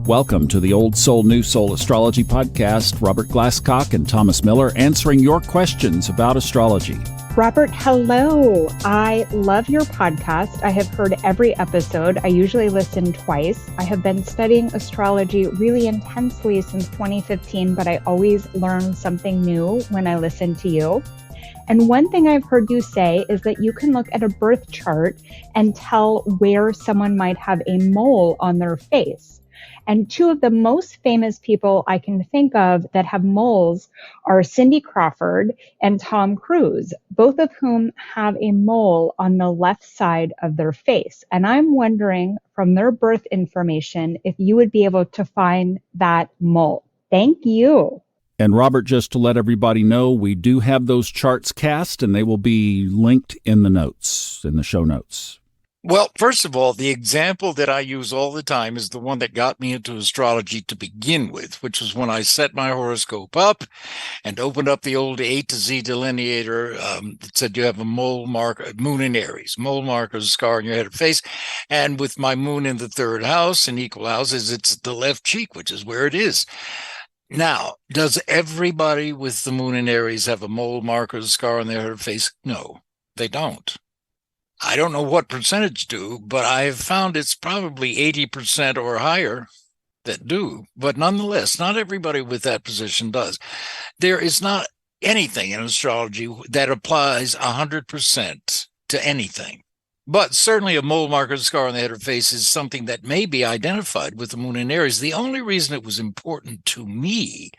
Welcome to the Old Soul, New Soul Astrology Podcast. Robert Glasscock and Thomas Miller answering your questions about astrology. Robert, hello. I love your podcast. I have heard every episode. I usually listen twice. I have been studying astrology really intensely since 2015, but I always learn something new when I listen to you. And one thing I've heard you say is that you can look at a birth chart and tell where someone might have a mole on their face. And two of the most famous people I can think of that have moles are Cindy Crawford and Tom Cruise, both of whom have a mole on the left side of their face. And I'm wondering from their birth information if you would be able to find that mole. Thank you. And Robert, just to let everybody know, we do have those charts cast and they will be linked in the notes, in the show notes. Well, first of all, the example that I use all the time is the one that got me into astrology to begin with, which was when I set my horoscope up and opened up the old A to Z delineator that said you have a mole marker, moon in Aries. Mole marker is a scar on your head or face. And with my moon in the third house and equal houses, it's the left cheek, which is where it is. Now, does everybody with the moon in Aries have a mole marker, a scar on their head or face? No, they don't. I don't know what percentage do, but I've found it's probably 80% or higher that do. But nonetheless, not everybody with that position does. There is not anything in astrology that applies 100% to anything. But certainly a mole marker, scar on the head or face is something that may be identified with the moon in Aries. The only reason it was important to me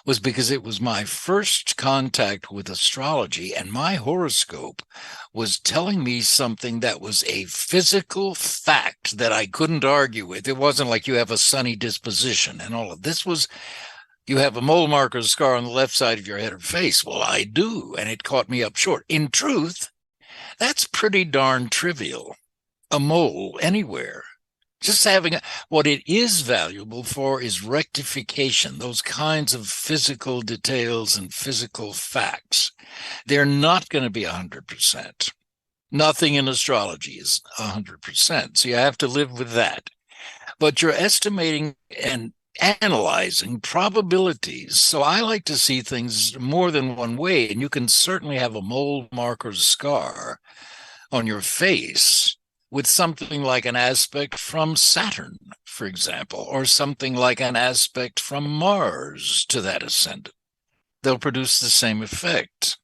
was because it was my first contact with astrology, and my horoscope was telling me something that was a physical fact that I couldn't argue with. It wasn't like you have a sunny disposition and all of this was, you have a mole marker, scar on the left side of your head or face. Well, I do, and it caught me up short. In truth, that's pretty darn trivial, a mole anywhere. Just having what it is valuable for is rectification, those kinds of physical details and physical facts. They're not going to be 100%. Nothing in astrology is 100%, so you have to live with that. But you're estimating and analyzing probabilities. So I like to see things more than one way, and you can certainly have a mole marker scar on your face with something like an aspect from Saturn, for example, or something like an aspect from Mars to that ascendant. They'll produce the same effect.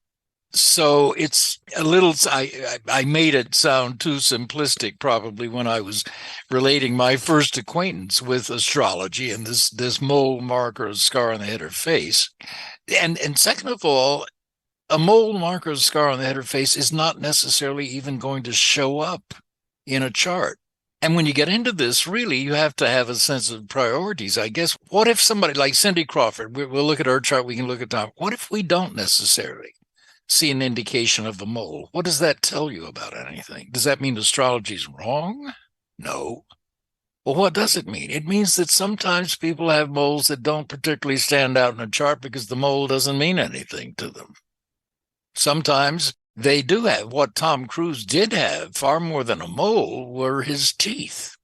So it's a little, I made it sound too simplistic probably when I was relating my first acquaintance with astrology and this mole marker scar on the head or face. And second of all, a mole marker scar on the head or face is not necessarily even going to show up in a chart. And when you get into this, really, you have to have a sense of priorities, I guess. What if somebody like Cindy Crawford, we'll look at her chart, we can look at Tom. What if we don't necessarily see an indication of a mole? What does that tell you about anything? Does that mean astrology is wrong? No. Well, what does it mean? It means that sometimes people have moles that don't particularly stand out in a chart because the mole doesn't mean anything to them. Sometimes they do have. What Tom Cruise did have, far more than a mole, were his teeth.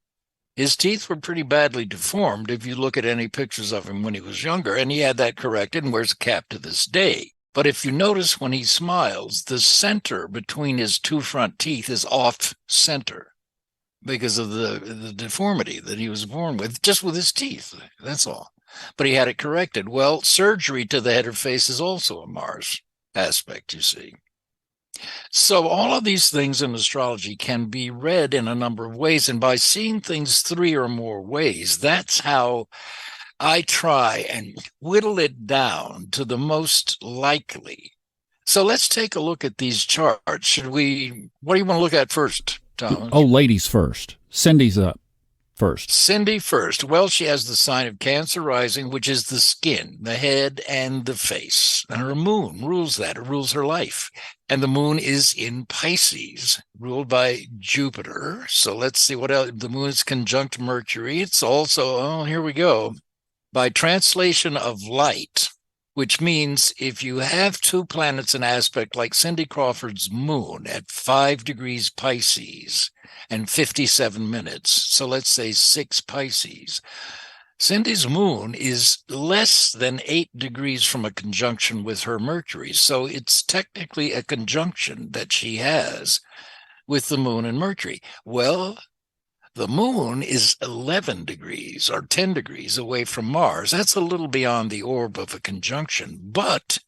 His teeth were pretty badly deformed if you look at any pictures of him when he was younger, and he had that corrected and wears a cap to this day. But if you notice when he smiles, the center between his two front teeth is off center because of the deformity that he was born with, just with his teeth. That's all. But he had it corrected. Well, surgery to the head or face is also a Mars aspect, you see. So all of these things in astrology can be read in a number of ways. And by seeing things three or more ways, that's how I try and whittle it down to the most likely. So let's take a look at these charts. What do you want to look at first, Thomas? Oh, ladies first. Cindy's up first. Cindy first. Well, she has the sign of Cancer rising, which is the skin, the head, and the face. And her moon rules that. It rules her life. And the moon is in Pisces, ruled by Jupiter. So let's see what else. The moon is conjunct Mercury. It's also, here we go. By translation of light, which means if you have two planets in aspect like Cindy Crawford's moon at 5 degrees Pisces and 57 minutes, so let's say 6 Pisces, Cindy's moon is less than 8 degrees from a conjunction with her Mercury. So it's technically a conjunction that she has with the moon and Mercury. Well, the moon is 11 degrees or 10 degrees away from Mars. That's a little beyond the orb of a conjunction, but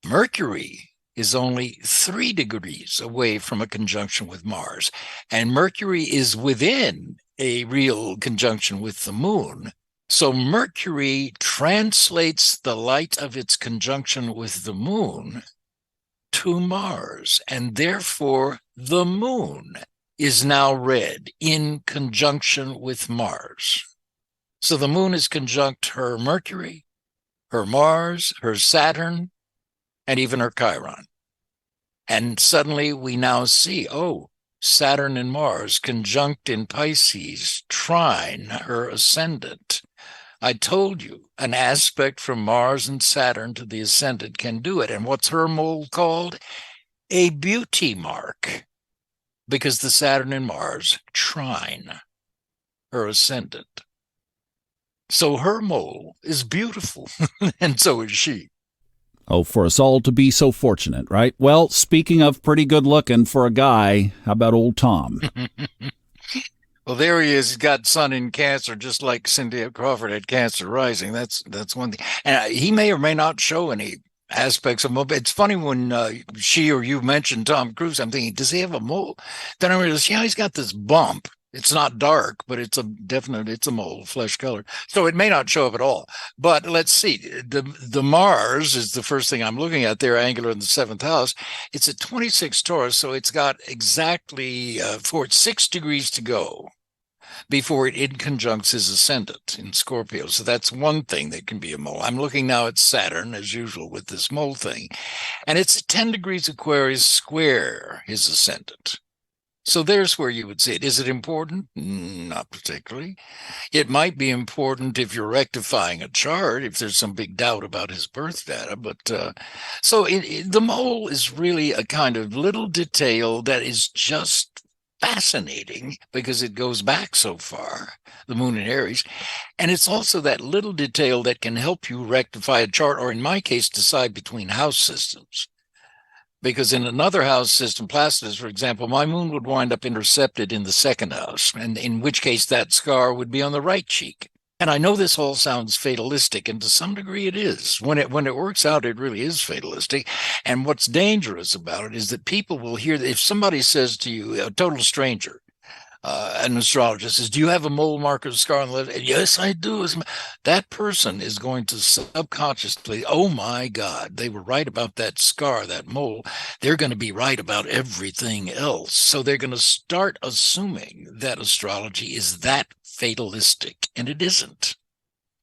Mercury is only 3 degrees away from a conjunction with Mars, and Mercury is within a real conjunction with the moon. So Mercury translates the light of its conjunction with the moon to Mars, and therefore the moon is now red in conjunction with Mars. So the moon is conjunct her Mercury, her Mars, her Saturn, and even her Chiron. And suddenly we now see, Saturn and Mars conjunct in Pisces, trine her ascendant. I told you, an aspect from Mars and Saturn to the ascendant can do it. And what's her mole called? A beauty mark, because the Saturn and Mars trine her ascendant. So her mole is beautiful, and so is she. Oh, for us all to be so fortunate, right? Well, speaking of pretty good looking for a guy, how about old Tom? Well, there he is. He's got Sun in Cancer, just like Cynthia Crawford had Cancer rising. That's one thing. And he may or may not show any aspects of mole. It's funny when she or you mentioned Tom Cruise, I'm thinking, does he have a mole? Then I realized, yeah, he's got this bump. It's not dark, but it's a mole, flesh color. So it may not show up at all. But let's see. The Mars is the first thing I'm looking at there, angular in the 7th house. It's at 26 Taurus, so it's got exactly 6 degrees to go before it inconjuncts his ascendant in Scorpio. So that's one thing that can be a mole. I'm looking now at Saturn, as usual, with this mole thing. And it's 10 degrees Aquarius square his ascendant. So there's where you would see it. Is it important? Not particularly. It might be important if you're rectifying a chart, if there's some big doubt about his birth data. But the mole is really a kind of little detail that is just fascinating because it goes back so far, the moon in Aries. And it's also that little detail that can help you rectify a chart, or in my case, decide between house systems. Because in another house system, Placidus, for example, my moon would wind up intercepted in the 2nd house, and in which case that scar would be on the right cheek. And I know this all sounds fatalistic, and to some degree it is. When it works out, it really is fatalistic. And what's dangerous about it is that people will hear that if somebody says to you, a total stranger, an astrologist says, do you have a mole marker scar on the left? Yes, I do. That person is going to subconsciously, oh my God, they were right about that scar, that mole. They're going to be right about everything else. So they're going to start assuming that astrology is that fatalistic, and it isn't.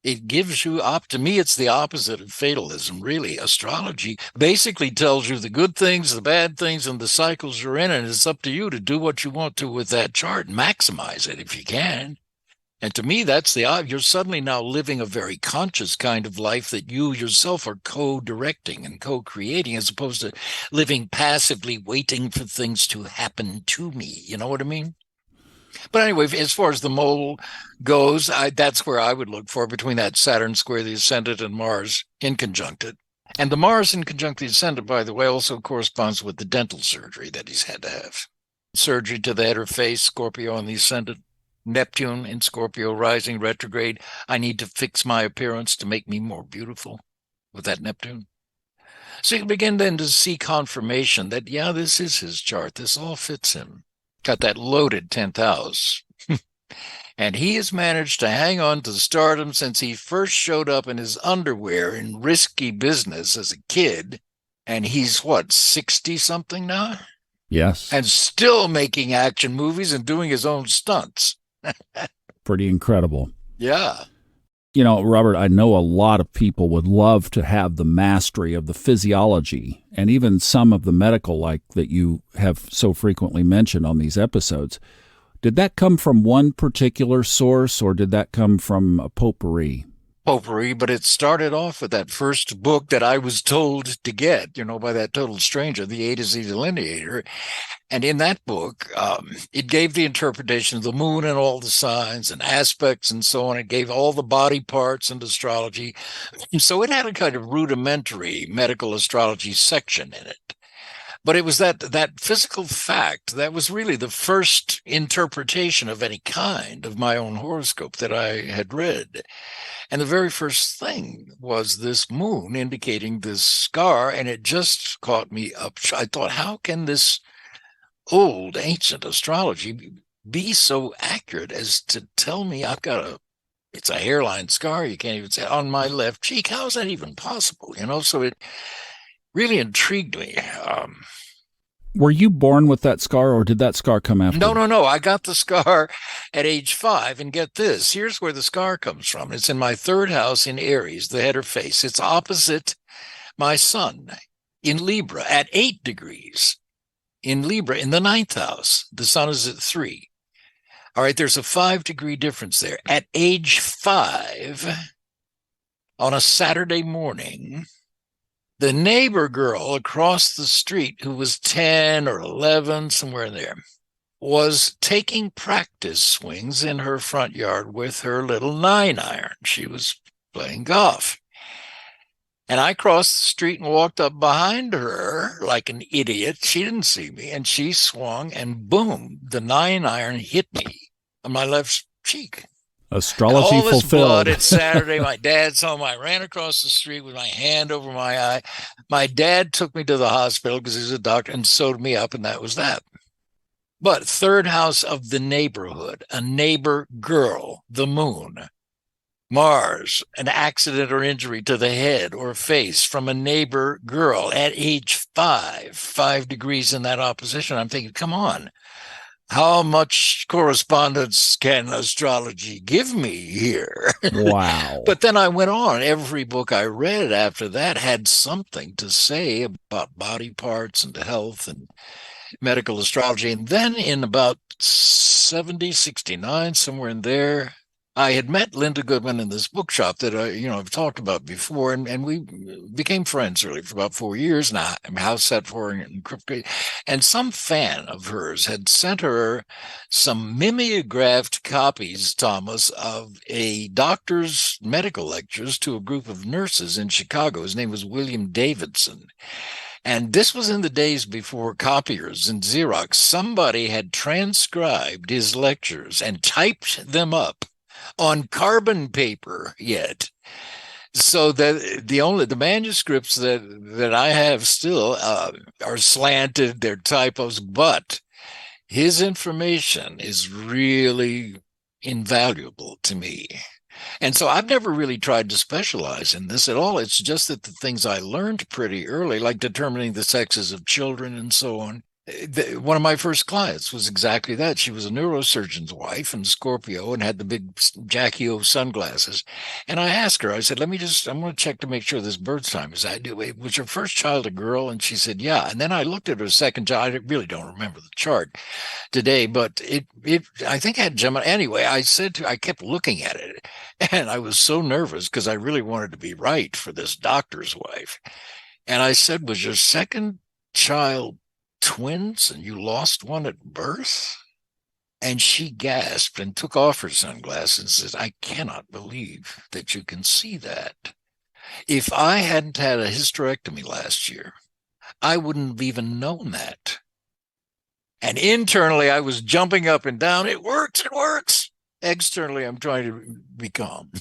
It gives you to me, it's the opposite of fatalism, really. Astrology basically tells you the good things, the bad things, and the cycles you're in, and it's up to you to do what you want to with that chart and maximize it if you can. And to me, that's you're suddenly now living a very conscious kind of life that you yourself are co-directing and co-creating, as opposed to living passively waiting for things to happen to me. You know what I mean? But anyway, as far as the mole goes, that's where I would look for, between that Saturn square the ascendant and Mars inconjuncted. And the Mars inconjunct the ascendant, by the way, also corresponds with the dental surgery that he's had to have. Surgery to the head or face, Scorpio on the ascendant, Neptune in Scorpio rising retrograde. I need to fix my appearance to make me more beautiful with that Neptune. So you begin then to see confirmation that, yeah, this is his chart. This all fits him. Got that loaded 10th house. And he has managed to hang on to stardom since he first showed up in his underwear in risky business as a kid. And he's, 60-something now? Yes. And still making action movies and doing his own stunts. Pretty incredible. Yeah. You know, Robert, I know a lot of people would love to have the mastery of the physiology and even some of the medical, like that you have so frequently mentioned on these episodes. Did that come from one particular source, or did that come from a potpourri? potpourri, but it started off with that first book that I was told to get, by that total stranger, the A to Z Delineator. And in that book, it gave the interpretation of the moon and all the signs and aspects and so on. It gave all the body parts and astrology. And so it had a kind of rudimentary medical astrology section in it. But it was that physical fact that was really the first interpretation of any kind of my own horoscope that I had read. And the very first thing was this moon indicating this scar, and it just caught me up. I thought, how can this old ancient astrology be so accurate as to tell me it's a hairline scar, you can't even say, on my left cheek? How is that even possible? So it really intrigued me. Were you born with that scar, or did that scar come after? No. I got the scar at age 5. And get this, here's where the scar comes from. It's in my 3rd house in Aries, the head or face. It's opposite my sun in Libra at 8 degrees. In Libra, in the 9th house, the sun is at 3. All right, there's a 5-degree difference there. At age 5, on a Saturday morning, the neighbor girl across the street, who was 10 or 11, somewhere in there, was taking practice swings in her front yard with her little 9-iron. She was playing golf. And I crossed the street and walked up behind her like an idiot. She didn't see me, and she swung, and boom, the 9-iron hit me on my left cheek. Astrology all this fulfilled. Blood, it's Saturday. My dad's home. I ran across the street with my hand over my eye. My dad took me to the hospital because he's a doctor and sewed me up, and that was that. But 3rd house of the neighborhood, a neighbor girl, the moon, Mars, an accident or injury to the head or face from a neighbor girl at age 5 degrees in that opposition. I'm thinking, come on. How much correspondence can astrology give me here? Wow. But then I went on. Every book I read after that had something to say about body parts and health and medical astrology. And then in about 70, 69, somewhere in there, I had met Linda Goodman in this bookshop that I've talked about before, and we became friends really for about 4 years now. I'm house set for her in Crypto, and some fan of hers had sent her some mimeographed copies, Thomas, of a doctor's medical lectures to a group of nurses in Chicago. His name was William Davidson. And this was in the days before copiers and Xerox. Somebody had transcribed his lectures and typed them up on carbon paper yet. So that the manuscripts that I have still are slanted, they're typos, but his information is really invaluable to me. And so I've never really tried to specialize in this at all. It's just that the things I learned pretty early, like determining the sexes of children and so on. One of my first clients was exactly that. She was a neurosurgeon's wife and Scorpio and had the big Jackie O sunglasses. And I asked her, I said, I'm going to check to make sure this birth time is accurate. Was your first child a girl? And she said, yeah. And then I looked at her second child. I really don't remember the chart today, but it I think I had Gemini. Anyway, I kept looking at it, and I was so nervous because I really wanted to be right for this doctor's wife. And I said, was your second child twins and you lost one at birth? And she gasped and took off her sunglasses and said, I cannot believe that you can see that. If I hadn't had a hysterectomy last year, I wouldn't have even known that. And internally, I was jumping up and down. It works. Externally, I'm trying to be calm.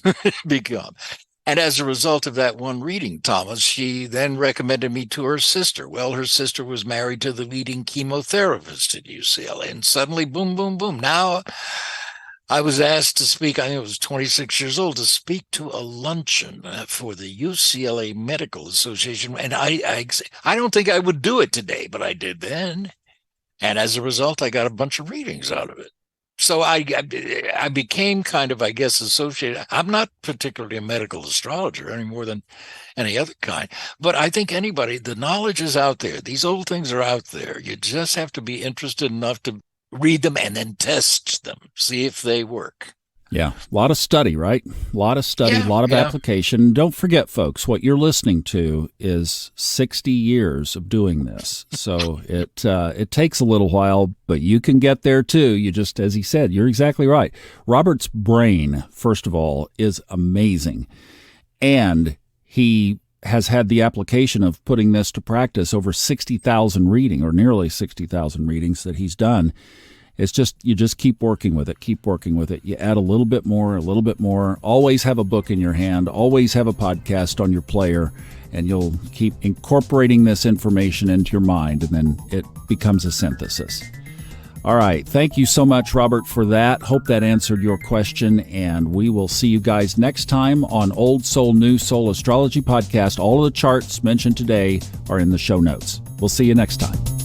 And as a result of that one reading, Thomas, she then recommended me to her sister. Well, her sister was married to the leading chemotherapist at UCLA. And suddenly, boom, boom, boom. Now I was asked to speak, I think I was 26 years old, to speak to a luncheon for the UCLA Medical Association. And I don't think I would do it today, but I did then. And as a result, I got a bunch of readings out of it. So I became kind of, I guess, associated. I'm not particularly a medical astrologer any more than any other kind. But I think the knowledge is out there. These old things are out there. You just have to be interested enough to read them and then test them, see if they work. Yeah, a lot of study, right? A lot of study, a lot of Yeah. application. Don't forget, folks, what you're listening to is 60 years of doing this. So it takes a little while, but you can get there too. You just, as he said, you're exactly right. Robert's brain, first of all, is amazing. And he has had the application of putting this to practice over 60,000 reading, or nearly 60,000 readings that he's done. It's just, you just keep working with it, keep working with it. You add a little bit more, a little bit more. Always have a book in your hand, always have a podcast on your player, and you'll keep incorporating this information into your mind, and then it becomes a synthesis. All right. Thank you so much, Robert, for that. Hope that answered your question, and we will see you guys next time on Old Soul, New Soul Astrology Podcast. All of the charts mentioned today are in the show notes. We'll see you next time.